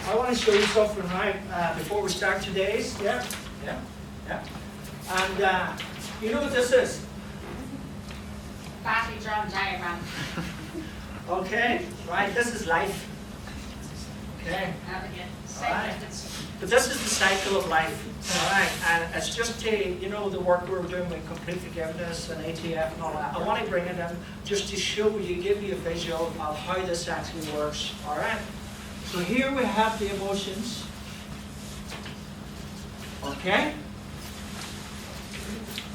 I want to show you something right before we start today's. Yeah. And you know what this is? Battery drum diagram. Okay, right, this is life. Okay. Right. But this is the cycle of life. Alright, and it's just you know, the work we're doing with complete forgiveness and ATF and all that. I want to bring it in just to show you, give you a visual of how this actually works. Alright. So here we have the emotions. Okay?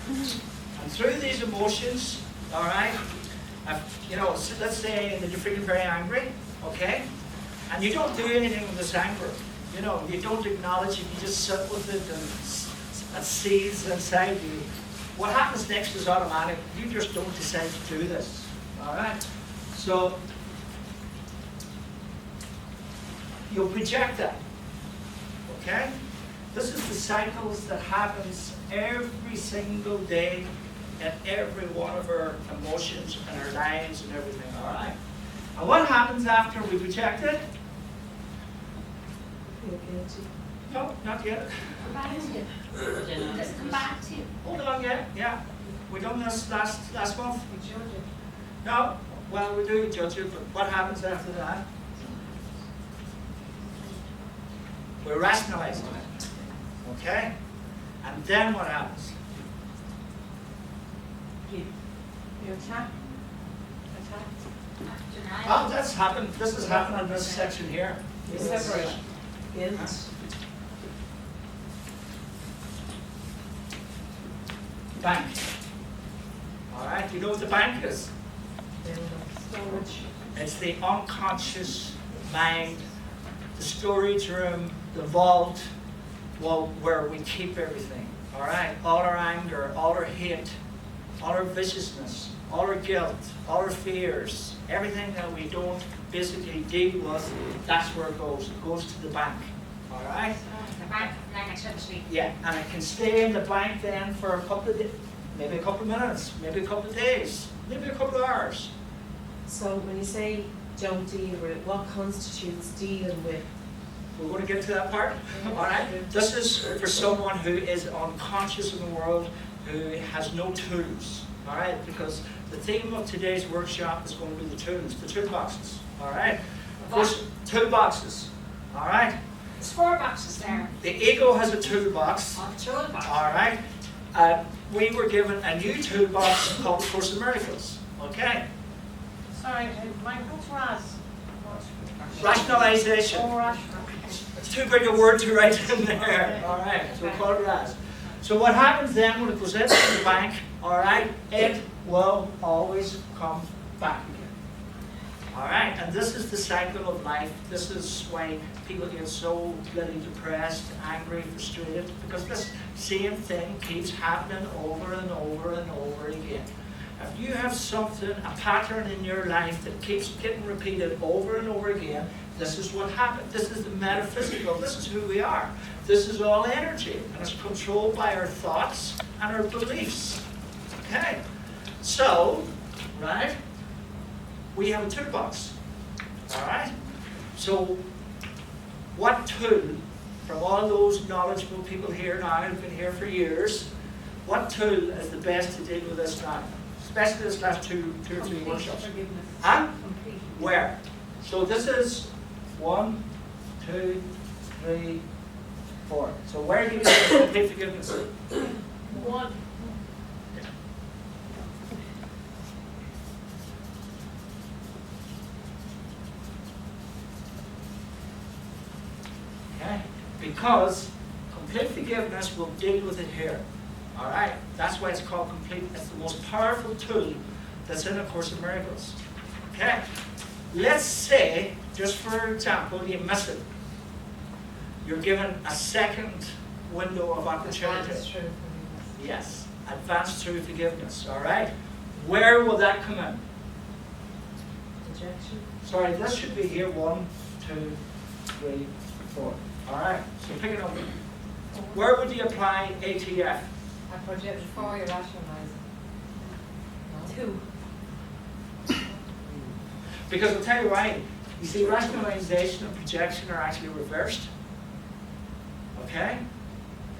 And through these emotions, alright, you know, so let's say that you're feeling very angry, okay? And you don't do anything with this anger. You know, you don't acknowledge it, you just sit with it and it seethes inside you. What happens next is automatic. You just don't decide to do this. Alright? So, you'll project that. Okay? This is the cycles that happens every single day in every one of our emotions and our lives and everything. Alright? And what happens after we project it? No, not yet. Come back to you. Does it come back to you? Hold on, yeah. We done this last month. No, well, we do judge it, but what happens after that? We rationalize it. Okay? And then what happens? You attack. Oh, that's happened. This has happened in this section here. You separate. Guilt. Bank. All right, you know what the bank is? Storage. It's the unconscious mind, the storage room, the vault, well, where we keep everything. All right, all our anger, all our hate, all our viciousness, all our guilt, all our fears, everything that we don't basically deal with, that's where it goes. It goes to the bank. All right? The bank, like a chip street. Yeah, and it can stay in the bank then for a couple of days, maybe a couple of minutes, maybe a couple of days, maybe a couple of hours. So when you say don't deal with it, what constitutes dealing with? We're going to get to that part. All right? This is for someone who is unconscious in the world, who has no tools. All right? Because the theme of today's workshop is going to be the tools, the toolboxes. All right? First, toolboxes. All right? There's 4 boxes there. The ego has a toolbox. On the toolbox. All right? We were given a new toolbox called the Course of Miracles. Okay? Sorry, my what's RAS? Rationalization. Oh, rational. It's too big a word to write in there. All right, so we'll call it RAS. So what happens then when it goes into the bank, all right, it will always come back again. All right, and this is the cycle of life. This is why people get so bloody depressed, angry, frustrated, because this same thing keeps happening over and over and over again. If you have something, a pattern in your life that keeps getting repeated over and over again, this is what happens. This is the metaphysical. This is who we are. This is all energy, and it's controlled by our thoughts and our beliefs. Okay? So, right, we have a toolbox. All right? So, what tool, from all those knowledgeable people here now who've been here for years, what tool is the best to deal with this now? Especially this last two or three workshops. Forgiveness. Huh? Complete. Where? So this is 1, 2, 3, 4. So where do you get complete forgiveness? 1. Okay? Because complete forgiveness will deal with it here. All right? That's why it's called complete. It's the most powerful tool that's in A Course in Miracles. Okay? Let's say, just for example, you miss it. You're given a second window of opportunity. That's true. Yes. Advance through forgiveness. All right? Where will that come in? Rejection. Sorry, this should be here. 1, 2, 3, 4. All right. So pick it up. Where would you apply ATF? I project before you rationalize it. 2. Because I'll tell you why. You see, rationalization and projection are actually reversed. Okay?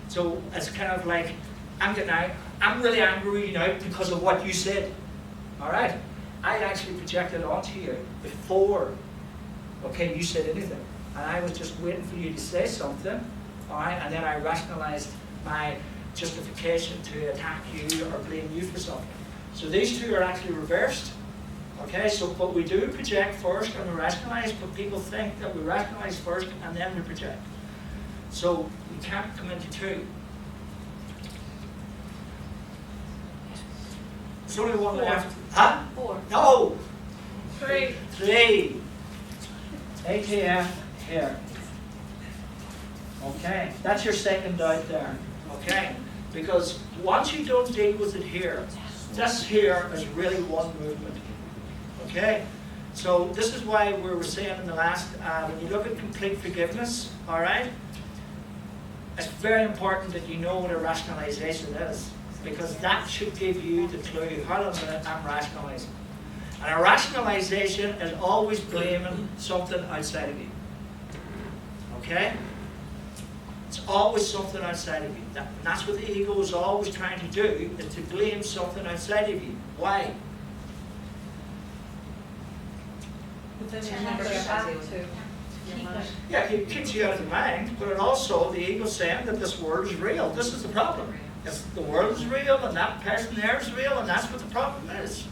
So it's kind of like, I'm really angry with you now because of what you said. Alright? I actually projected onto you before, okay, you said anything. And I was just waiting for you to say something. Alright? And then I rationalized my justification to attack you or blame you for something. So these two are actually reversed. Okay, so but we do project first and we rationalize, but people think that we rationalize first and then we project. So we can't come into two. There's only one left. Huh? 4. No! 3. 3. ATM here. Okay, that's your second doubt there. Okay, because once you don't deal with it here, this here is really one movement. Okay, so this is why we were saying in the last, when you look at complete forgiveness, all right, it's very important that you know what a rationalization is, because that should give you the clue. Hold on a minute, I'm rationalizing. And a rationalization is always blaming something outside of you. Okay? It's always something outside of you. And that's what the ego is always trying to do, is to blame something outside of you. Why? But then Turn you never that get back back. to Keep it. Yeah, it keeps you out of the mind, but it also, the ego saying that this world is real. This is the problem. If the world is real and that person there is real, and that's what the problem is.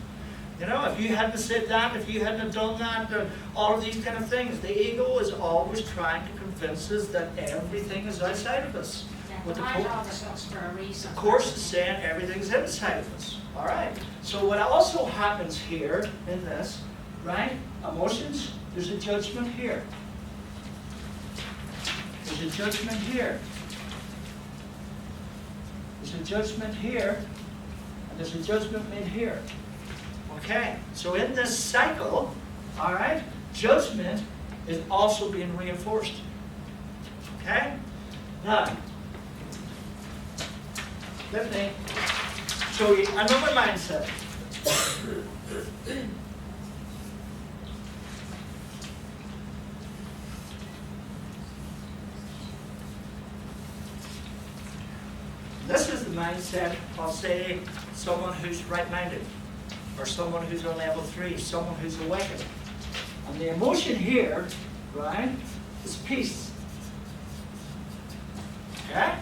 You know, if you hadn't said that, if you hadn't done that, all of these kind of things, the ego is always trying to convince us that everything is outside of us. But the I all this looks for a reason. course is saying everything's inside of us. All right. So what also happens here in this, right? Emotions. There's a judgment here. There's a judgment here. There's a judgment here, and there's a judgment made here. Okay. So in this cycle, all right, judgment is also being reinforced. Okay. Now, let me show you another mindset. This is the mindset of, say, someone who's right-minded, or someone who's on level 3, someone who's awakened. And the emotion here, right, is peace. Okay?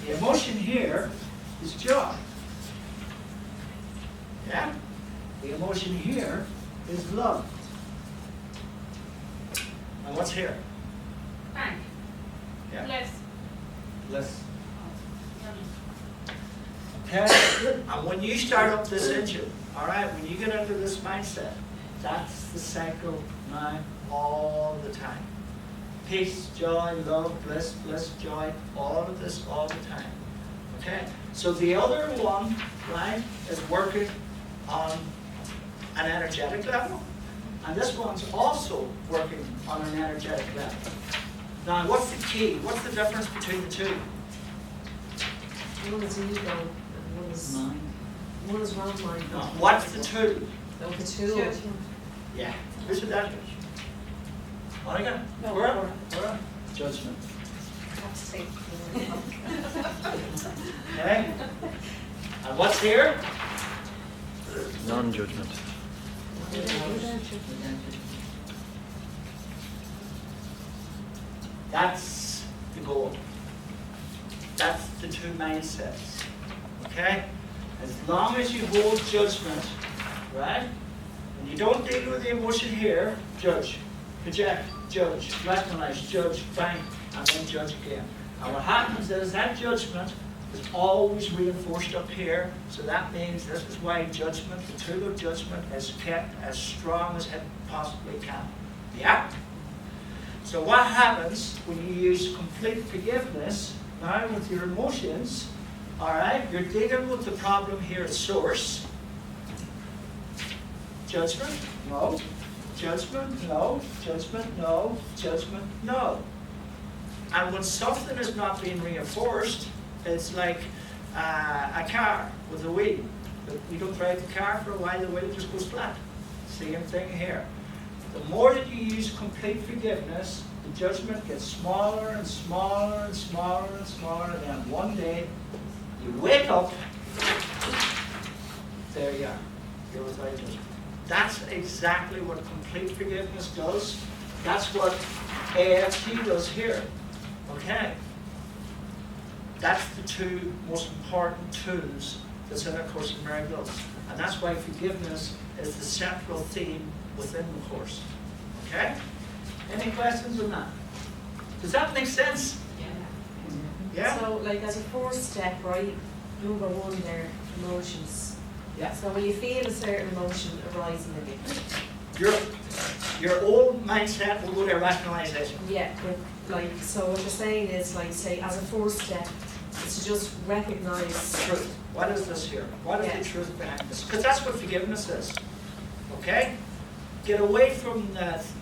The emotion here is joy. Yeah? The emotion here is love. And what's here? Frank. Yeah. Bliss. Bliss. Okay? And when you start up this engine, all right, when you get into this mindset, that's the cycle now all the time. Peace, joy, love, bliss, bliss, joy, all of this all the time. Okay? So the other one, right, is working on an energetic level. And this one's also working on an energetic level. Now, what's the key? What's the difference between the two? One is ego and one is Mind. one is wrong mind. No. What's the tool? No, the tool. Yeah. Who's the that? What again? No, Where? Judgment. Okay? And what's here? Non-judgment. That's the goal. That's the two mindsets. Okay? As long as you hold judgment, right? And you don't deal with the emotion here, judge, project, judge, rationalize, judge, find, and then judge again. And what happens is that judgment is always reinforced up here, so that means this is why judgment, the tool of judgment, is kept as strong as it possibly can. Yeah? So what happens when you use complete forgiveness, now with your emotions, all right, you're dealing with the problem here at source. Judgment, no. Judgment, no. Judgment, no. Judgment, no. And when something is not being reinforced, it's like a car with a wheel. You don't drive the car for a while, the wheel just goes flat. Same thing here. the more that you use complete forgiveness, the judgment gets smaller and smaller and smaller and smaller, and then one day you wake up, there you are. You're without judgment. That's exactly what complete forgiveness does. That's what AFT does here. Okay? That's the two most important tools that's in A Course in Miracles. And that's why forgiveness is the central theme within the course. Okay? Any questions on that? Does that make sense? Yeah? So, like, as a first step, right, number one there, emotions. Yeah. So when you feel a certain emotion arising in you. Your old mindset will go to rationalization. Yeah, but like, so what you're saying is, like, say, as a first step, is to just recognise Truth. What is this here? What is Yeah. the truth behind this? Because that's what forgiveness is. Okay? Get away from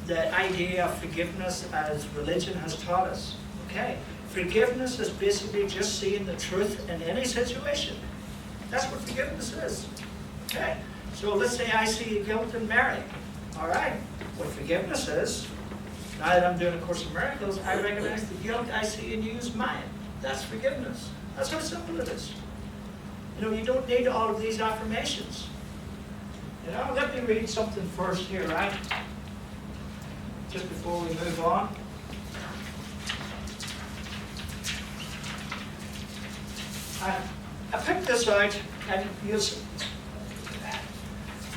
the idea of forgiveness as religion has taught us. Okay? Forgiveness is basically just seeing the truth in any situation. That's what forgiveness is. Okay? So let's say I see guilt in Mary. All right. What forgiveness is, now that I'm doing A Course in Miracles, I recognize the guilt I see in you is mine. That's forgiveness. That's how simple it is. You know, you don't need all of these affirmations. You know, let me read something first here, right? Just before we move on. I picked this out, and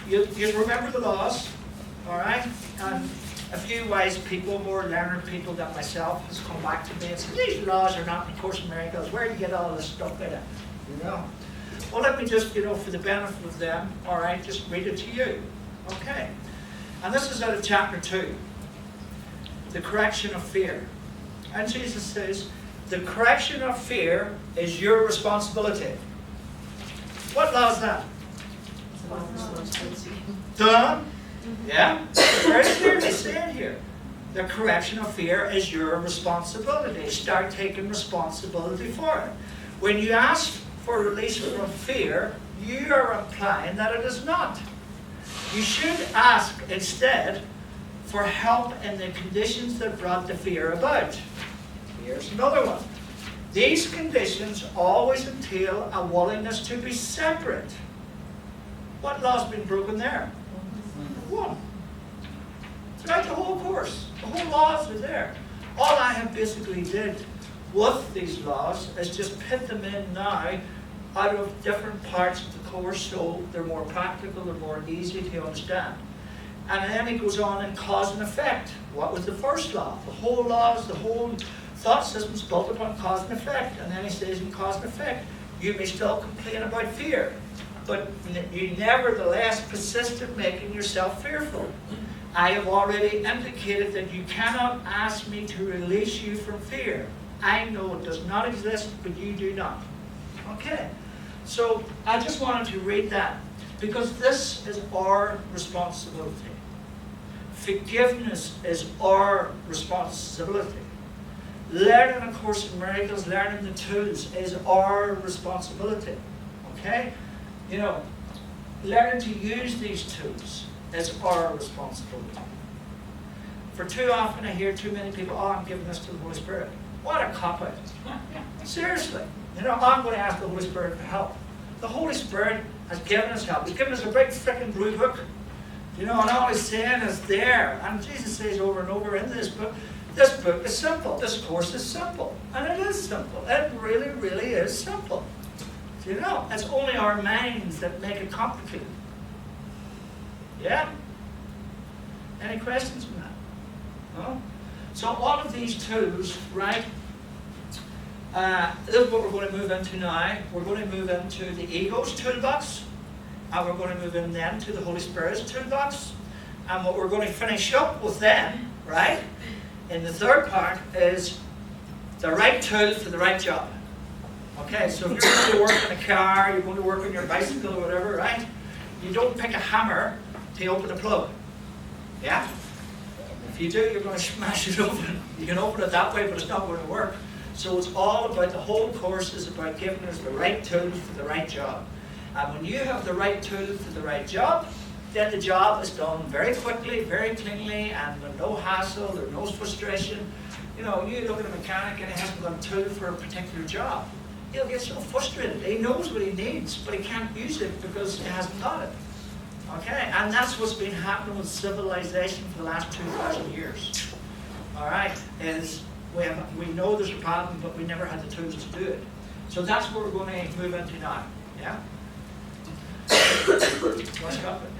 you remember the laws, all right? And a few wise people, more learned people than myself, has come back to me and said, these laws are not in A Course in Miracles. Where do you get all this stuff in it? You know? Well, let me just, for the benefit of them, all right, just read it to you. Okay. And this is out of chapter 2, the correction of fear. And Jesus says, the correction of fear is your responsibility. What law is that? Duh. Yeah? Very clearly said here. The correction of fear is your responsibility. Start taking responsibility for it. When you ask for release from fear, you are implying that it is not. You should ask instead for help in the conditions that brought the fear about. Here's another one. These conditions always entail a willingness to be separate. What law's been broken there? One. Throughout the whole course, the whole laws are there. All I have basically did with these laws is just put them in now out of different parts of the course so they're more practical, they're more easy to understand. And then he goes on in cause and effect. What was the first law? The whole laws, the whole thought system's built upon cause and effect. And then he says in cause and effect, you may still complain about fear, but you nevertheless persist in making yourself fearful. I have already indicated that you cannot ask me to release you from fear. I know it does not exist, but you do not. Okay, so I just wanted to read that because this is our responsibility. Forgiveness is our responsibility. Learning A Course in Miracles, learning the tools is our responsibility. Okay? Learning to use these tools is our responsibility. For too often I hear too many people, I'm giving this to the Holy Spirit. What a cop-out. Seriously. I'm going to ask the Holy Spirit for help. The Holy Spirit has given us help. He's given us a big frickin' blue book. And all he's saying is there. And Jesus says over and over in this book is simple. This course is simple. And it is simple. It really, really is simple. It's only our minds that make it complicated. Yeah? Any questions on that? No? So all of these tools, right? This is what we're going to move into now. We're going to move into the ego's toolbox. And we're going to move in then to the Holy Spirit's toolbox. And what we're going to finish up with then, right? In the third part is the right tool for the right job. Okay, so if you're going to work in a car, you're going to work on your bicycle or whatever, right? You don't pick a hammer to open a plug. Yeah? If you do, you're going to smash it open. You can open it that way, but it's not going to work. So it's all about, the whole course is about giving us the right tools for the right job. And when you have the right tool for the right job, then the job is done very quickly, very cleanly, and with no hassle, there's no frustration. You know, you look at a mechanic and he hasn't got a tool for a particular job. He'll get so frustrated. He knows what he needs, but he can't use it because he hasn't got it. Okay, and that's what's been happening with civilization for the last 2,000 years. All right, is we know there's a problem, but we never had the tools to do it. So that's what we're going to move into now. Yeah. What's happening?